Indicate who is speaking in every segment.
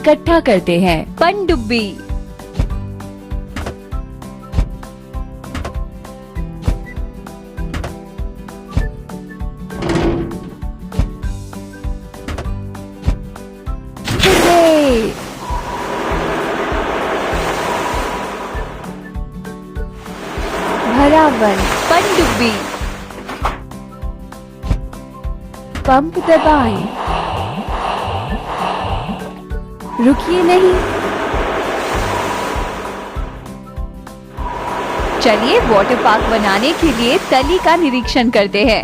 Speaker 1: इकट्ठा करते हैं। पनडुब्बी, भरा वन। पनडुब्बी, पंप दबाएं, रुकिए नहीं। चलिए वाटर पार्क बनाने के लिए तली का निरीक्षण करते हैं।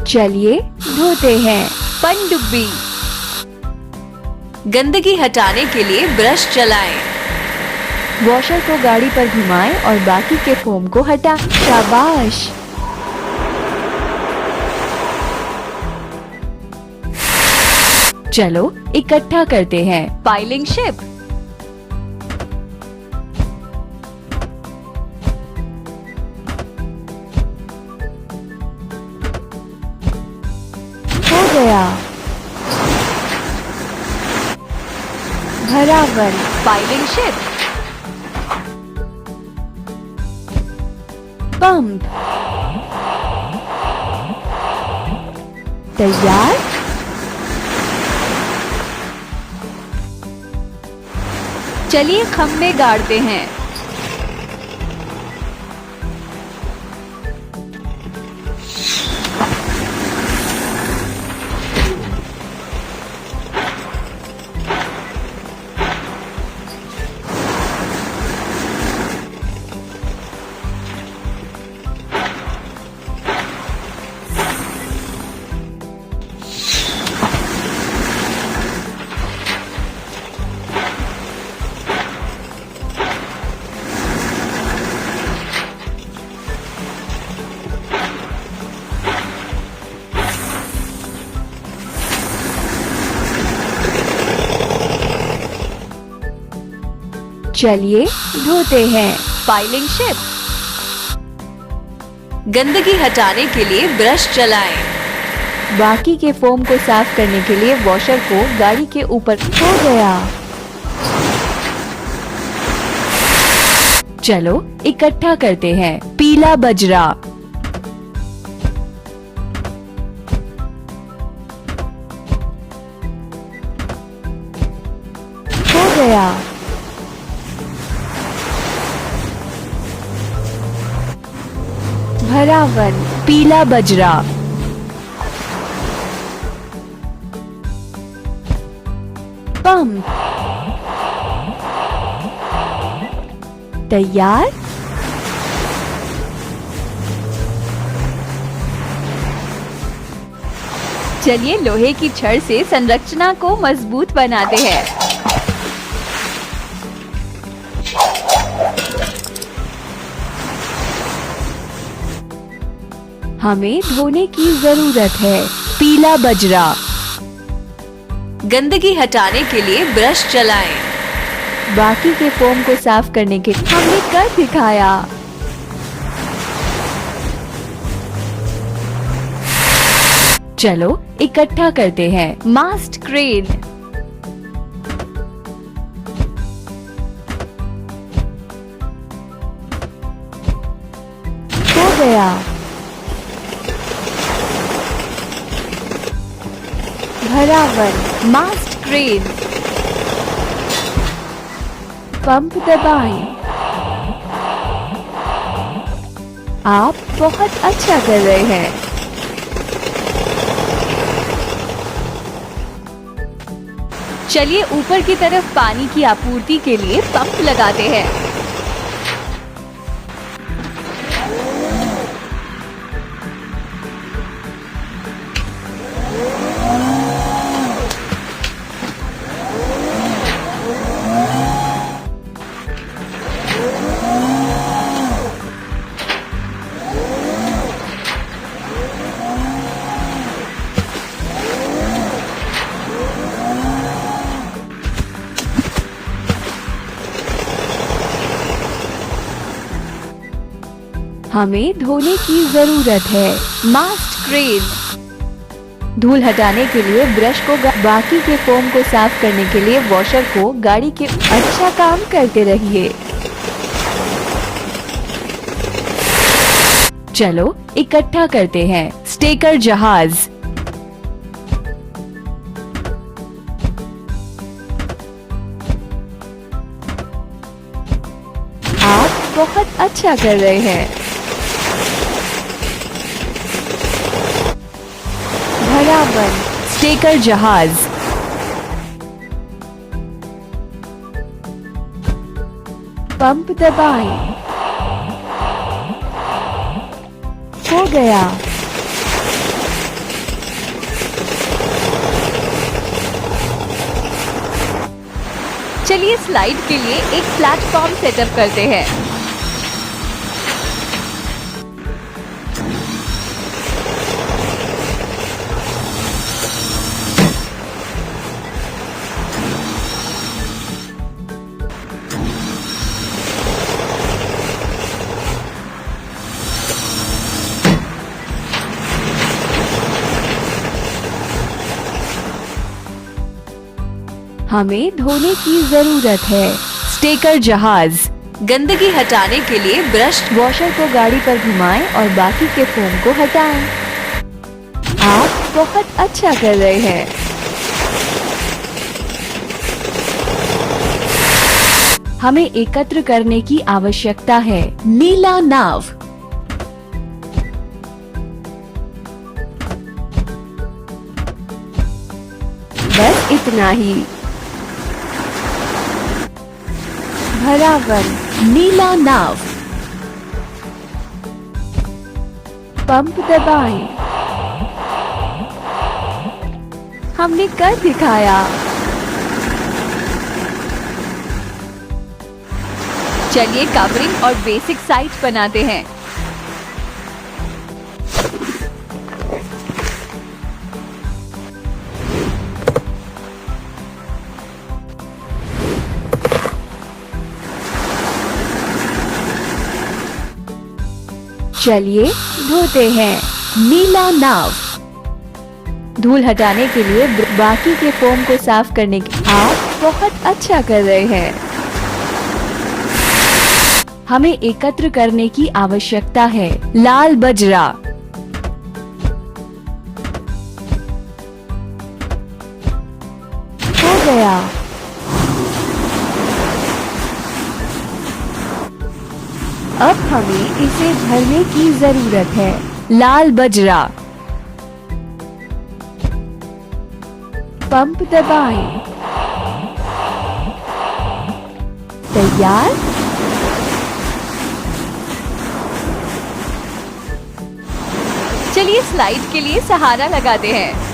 Speaker 1: चलिए धोते हैं। पनडुब्बी,
Speaker 2: गंदगी हटाने के लिए ब्रश चलाएं।
Speaker 1: वॉशर को गाड़ी पर घुमाएं और बाकी के फोम को हटा। शाबाश। चलो इकट्ठा करते हैं। पाइलिंग शिप, हो गया। भरा वन।
Speaker 2: पाइलिंग शिप,
Speaker 1: पंप तैयार।
Speaker 2: चलिए खम्भे गाड़ते हैं।
Speaker 1: चलिए धोते हैं।
Speaker 2: पाइलिंग शिप, गंदगी हटाने के लिए ब्रश चलाएं।
Speaker 1: बाकी के फोम को साफ करने के लिए वॉशर को गाड़ी के ऊपर। हो गया। चलो इकट्ठा करते हैं। पीला बजरा, हो गया। भरा वन। पीला बजरा, पंप तैयार।
Speaker 2: चलिए लोहे की छड़ से संरचना को मजबूत बनाते हैं।
Speaker 1: हमें धोने की जरूरत है। पीला बजरा,
Speaker 2: गंदगी हटाने के लिए ब्रश चलाएं।
Speaker 1: बाकी के फोम को साफ करने के हमने कर दिखाया। चलो इकट्ठा करते हैं।
Speaker 2: मास्ट क्रेन,
Speaker 1: हो गया। भरा वन।
Speaker 2: मास्ट क्रेन,
Speaker 1: पंप दबाएं। आप बहुत अच्छा कर रहे हैं।
Speaker 2: चलिए ऊपर की तरफ पानी की आपूर्ति के लिए पंप लगाते हैं।
Speaker 1: हमें धोने की जरूरत है।
Speaker 2: मास्ट क्रेन।
Speaker 1: धूल हटाने के लिए ब्रश को बाकी के फोम को साफ करने के लिए वॉशर को गाड़ी के अच्छा काम करते रहिए। चलो इकट्ठा करते हैं। स्टेकर जहाज। आप बहुत अच्छा कर रहे हैं। भरा बंद। स्टेकर जहाज। पंप दबाएं। हो गया।
Speaker 2: चलिए स्लाइड के लिए एक प्लेटफॉर्म सेटअप करते हैं।
Speaker 1: हमें धोने की जरूरत है। स्टेकर जहाज।
Speaker 2: गंदगी हटाने के लिए ब्रश।
Speaker 1: वॉशर को गाड़ी पर घुमाएं और बाकी के फोम को हटाएं। आप बहुत अच्छा कर रहे हैं। हमें एकत्र करने की आवश्यकता है। नीला नाव। बस इतना ही। भरा बंद। नीला नाव। पंप दबाएं। हमने कर दिखाया।
Speaker 2: चलिए कवरिंग और बेसिक साइट बनाते हैं।
Speaker 1: चलिए धोते हैं। नीला नाव। धूल हटाने के लिए बाकी के फोम को साफ करने के आप बहुत अच्छा कर रहे हैं। हमें एकत्र करने की आवश्यकता है। लाल बजरा। हो गया। अब हमें इसे भरने की जरूरत है। लाल बजरा। पंप दबाएं। तैयार।
Speaker 2: चलिए स्लाइड के लिए सहारा लगाते हैं।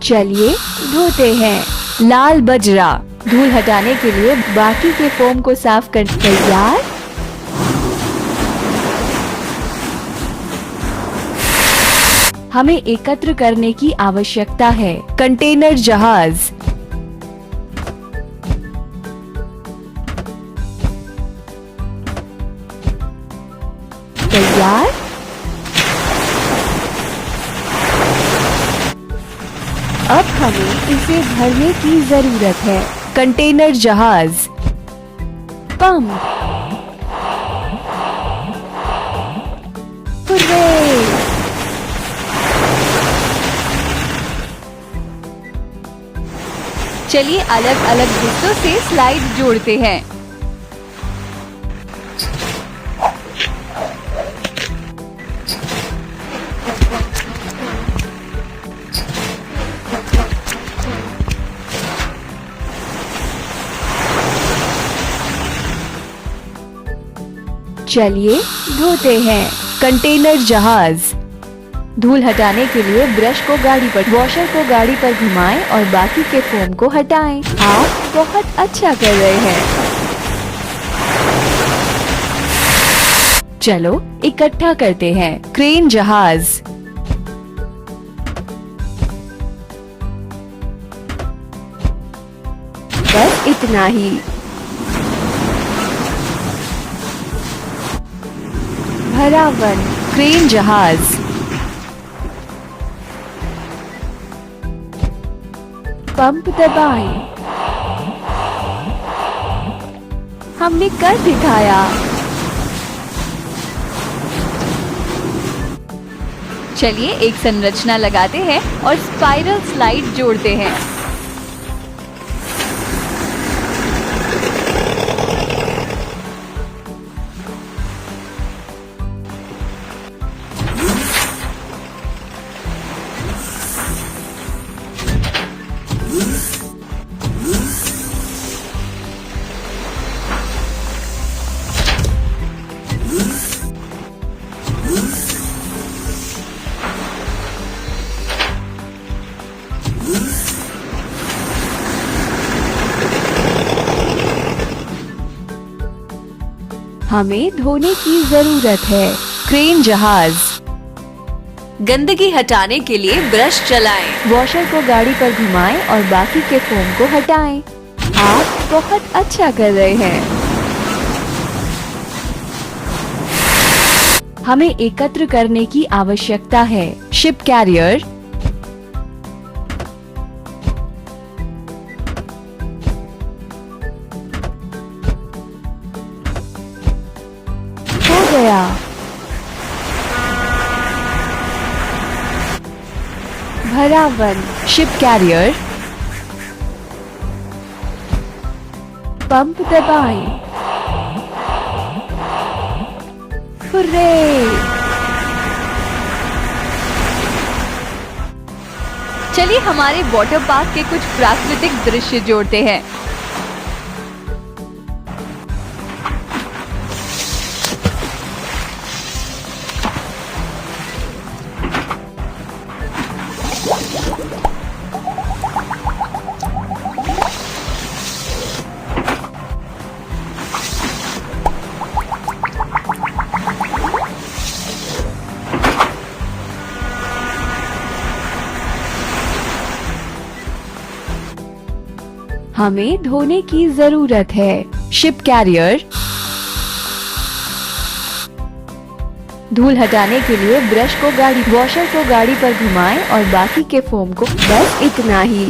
Speaker 1: चलिए धोते हैं। लाल बजरा। धूल हटाने के लिए बाकी के फोम को साफ कर। तैयार। हमें एकत्र करने की आवश्यकता है। कंटेनर जहाज। तैयार। अब हमें इसे भरने की जरूरत है। कंटेनर जहाज। पंप। हुर्रे!
Speaker 2: चलिए अलग अलग हिस्सों से स्लाइड जोड़ते हैं।
Speaker 1: चलिए धोते हैं। कंटेनर जहाज। धूल हटाने के लिए ब्रश को गाड़ी पर वॉशर को गाड़ी पर घुमाएं और बाकी के फोम को हटाएं। आप बहुत अच्छा कर रहे हैं। चलो इकट्ठा करते हैं। क्रेन जहाज, बस इतना ही। भरावन, क्रेन जहाज, पंप दबाएं। हमने कर दिखाया।
Speaker 2: चलिए एक संरचना लगाते हैं और स्पाइरल स्लाइड जोड़ते हैं।
Speaker 1: हमें धोने की जरूरत है। क्रेन जहाज,
Speaker 2: गंदगी हटाने के लिए ब्रश चलाएं।
Speaker 1: वॉशर को गाड़ी पर घुमाएं और बाकी के फोम को हटाएं। आप बहुत अच्छा कर रहे हैं। हमें एकत्र करने की आवश्यकता है। शिप कैरियर, हो गया। भरावन, शिप कैरियर, पंप दबाएं। हुर्रे!
Speaker 2: चलिए हमारे वाटर पार्क के कुछ प्राकृतिक दृश्य जोड़ते हैं।
Speaker 1: हमें धोने की जरूरत है। शिप कैरियर, धूल हटाने के लिए ब्रश को वॉशर को गाड़ी पर घुमाएं और बाकी के फोम को, बस इतना ही।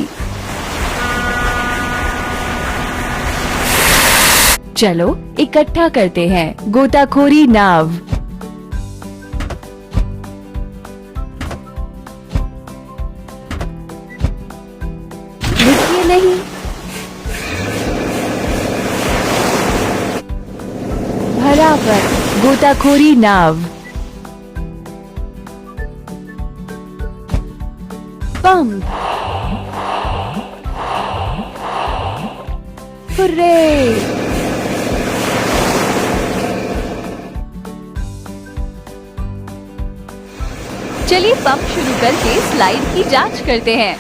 Speaker 1: चलो इकट्ठा करते हैं। गोताखोरी नाव, रुकिए नहीं। भरावन, गोताखोरी नाव, पंप, हुर्रे!
Speaker 2: चलिए पंप शुरू करके स्लाइड की जांच करते हैं।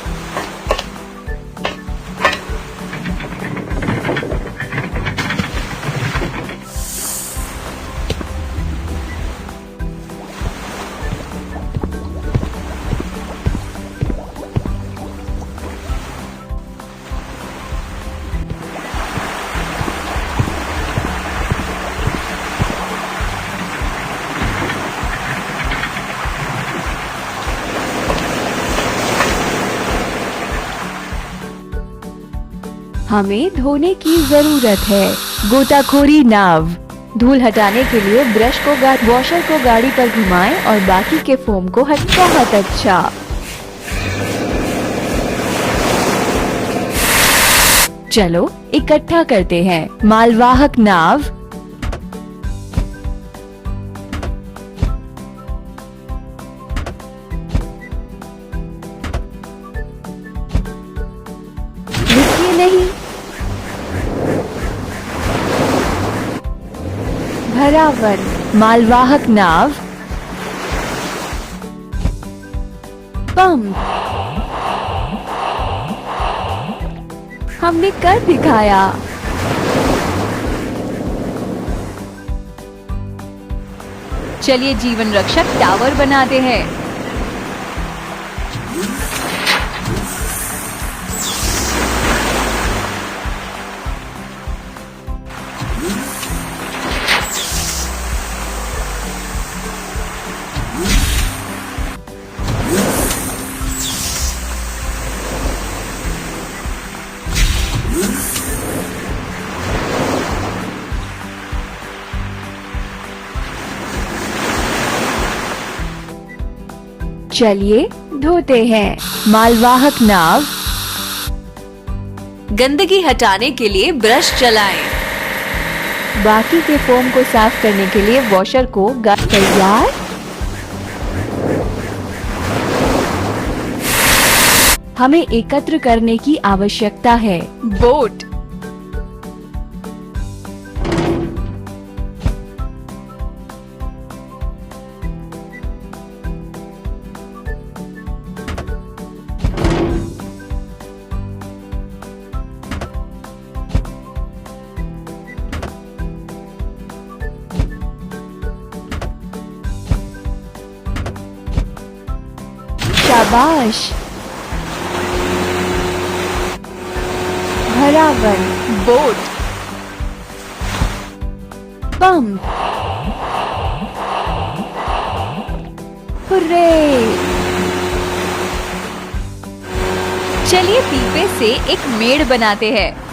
Speaker 1: हमें धोने की जरूरत है। गोताखोरी नाव, धूल हटाने के लिए ब्रश को वॉशर को गाड़ी पर घुमाएं और बाकी के फोम को बहुत अच्छा। चलो इकट्ठा करते हैं। मालवाहक नाव, रुकिए नहीं। भरावन, मालवाहक नाव, पंप, हमने कर दिखाया।
Speaker 2: चलिए जीवन रक्षक टावर बनाते हैं।
Speaker 1: चलिए धोते हैं। मालवाहक नाव।
Speaker 2: गंदगी हटाने के लिए ब्रश चलाएं।
Speaker 1: बाकी के फोम को साफ करने के लिए वॉशर को तैयार। हमें एकत्र करने की आवश्यकता है।
Speaker 2: बोट।
Speaker 1: शाबाश। भरावन।
Speaker 2: बोट।
Speaker 1: पंप। हुर्रे।
Speaker 2: चलिए पीपे से एक मेड़ बनाते हैं।